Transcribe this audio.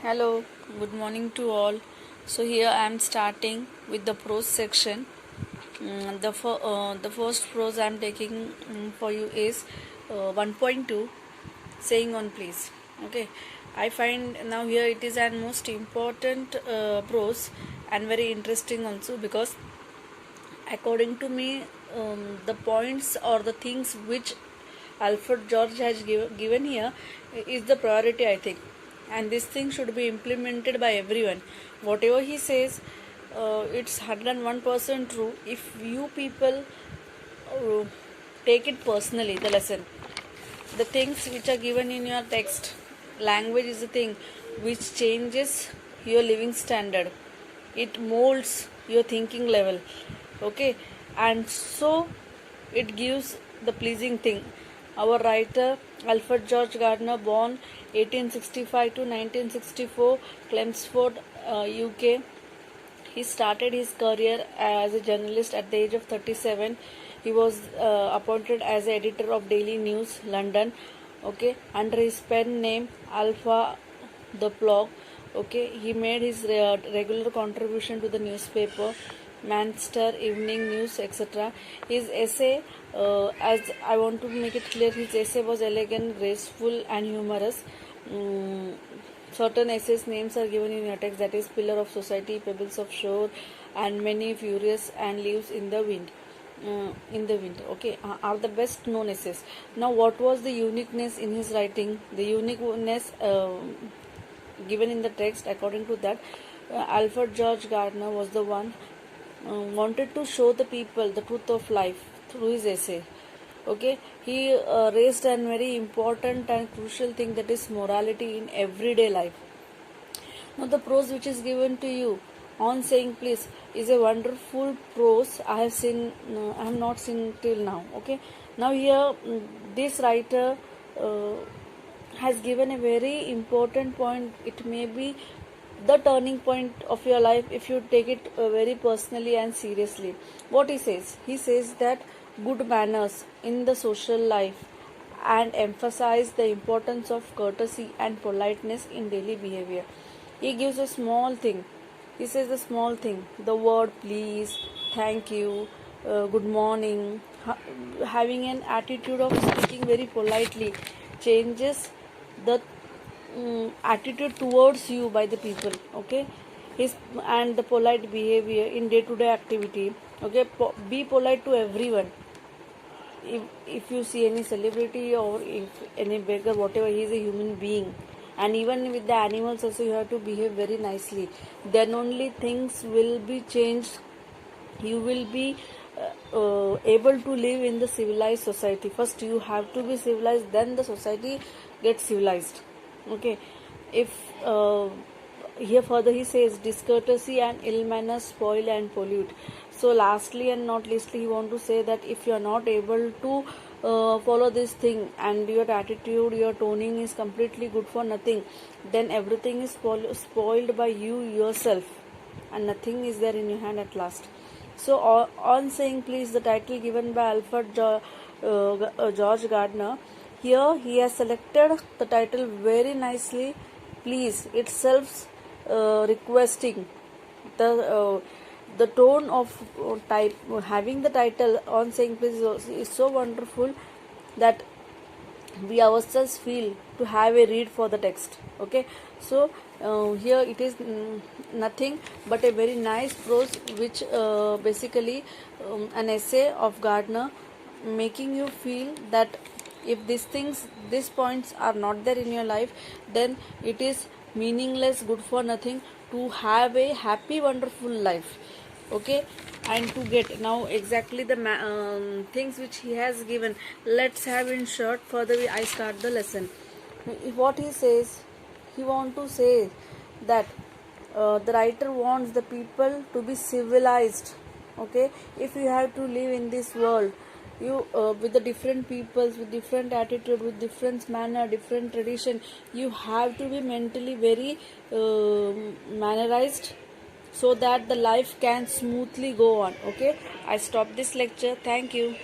Hello, good morning to all. So here I am starting with the prose section. The first prose I am taking for you is 1.2, saying on place. Okay, I find now here it is an most important prose and very interesting also, because according to me, the points or the things which Alfred George has given here is the priority, I think, and this thing should be implemented by everyone. Whatever he says, it's 101% true. If you people uh, take it personally, the lesson, the things which are given in your text, language is the thing which changes your living standard. It molds your thinking level. Okay, and so it gives the pleasing thing. Our writer Alfred George Gardner, born 1865 to 1964, Chelmsford, UK. He started his career as a journalist at the age of 37. He was appointed as editor of Daily News, London. Okay, under his pen name Alpha the Blog. Okay, he made his regular contribution to the newspaper, Manchester Evening News, etc. His essay, as I want to make it clear, his essay was elegant, graceful, and humorous. Certain essays names are given in your text, that is Pillar of Society, Pebbles of Shore, and Many Furious, and Leaves in the Wind. Okay, are the best known essays. Now, what was the uniqueness in his writing? The uniqueness given in the text, according to that, Alfred George Gardner was the one wanted to show the people the truth of life through his essay. Okay, he raised a very important and crucial thing, that is morality in everyday life. Now the prose which is given to you on saying please is a wonderful prose I have seen. I have not seen till now. Okay, now here this writer uh, has given a very important point. It may be the turning point of your life if you take it very personally and seriously. What he says that good manners in the social life and emphasize the importance of courtesy and politeness in daily behavior. He gives a small thing. He says the small thing, the word please, thank you, good morning, having an attitude of speaking very politely changes the attitude towards you by the people. Okay, his and the polite behavior in day to day activity. Okay, be polite to everyone. If you see any celebrity or if any beggar, whatever, he is a human being, and even with the animals also you have to behave very nicely. Then only things will be changed. You will be able to live in the civilized society. First you have to be civilized, then the society gets civilized. Okay, if here further he says discourtesy and ill manners spoil and pollute. So lastly and not leastly, he want to say that if you are not able to follow this thing, and your attitude, your toning is completely good for nothing, then everything is spoiled by you yourself, and nothing is there in your hand at last. So on saying please, the title given by Alfred George Gardner, here he has selected the title very nicely. Please itself requesting the tone of type, having the title on saying please is so wonderful that we ourselves feel to have a read for the text. Okay, so here it is nothing but a very nice prose which basically an essay of Gardner, making you feel that if these points are not there in your life, then it is meaningless, good for nothing to have a happy wonderful life. Okay, and to get now exactly the things which he has given, let's have in short. Further I start the lesson. What he says, he want to say that the writer wants the people to be civilized. Okay, if you have to live in this world, you with the different peoples, with different attitude, with different manner, different tradition, you have to be mentally very mannerized, so that the life can smoothly go on. Okay, I stop this lecture. Thank you.